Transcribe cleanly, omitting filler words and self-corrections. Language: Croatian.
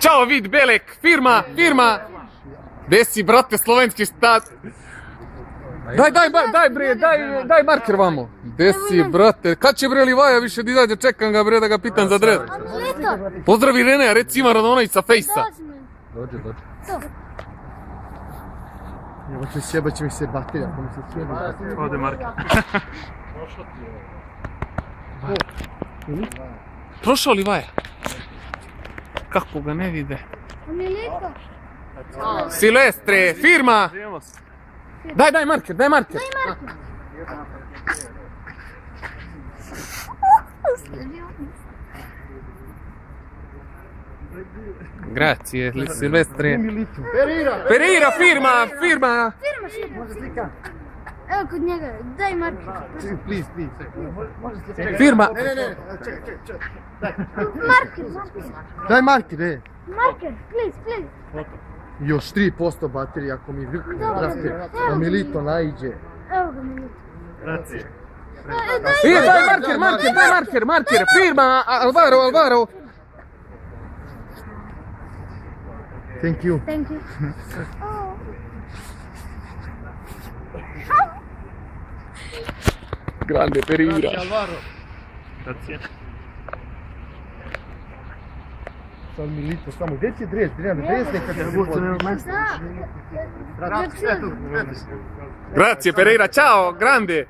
Ćao, Vid Belek, firma. Gdje si, brate, slovenski stat? Daj marker vamo. Gdje si, brate? Kad će bre Livaja više da izađe, čekam ga bre da ga pitam za dred. Pozdravi Renea, reci ima Radonović sa fejsa. Dođe. Evo će sjebat će mi se baterija, ako mi se sjeba. Ovdje marker. Prošao Livaja. Kako ga ne vide? Silvestre, firma. Daj marker. Grazie, Silvestre. Pereira, firma. Evo kod njega, daj marker. Please. Firma. Ne. Marker. Daj marker, Marker, please. Još 3% baterije ako mi vrate, da Milito naiđe. Evo ga Milito. Daj marker. Firma, Alvaro. Thank you. Grande Pereira. Alvaro. Grazie. Sad Milito, samo, gdje će dres? Dres nekad se podniš. Grazie Pereira, ciao, grande.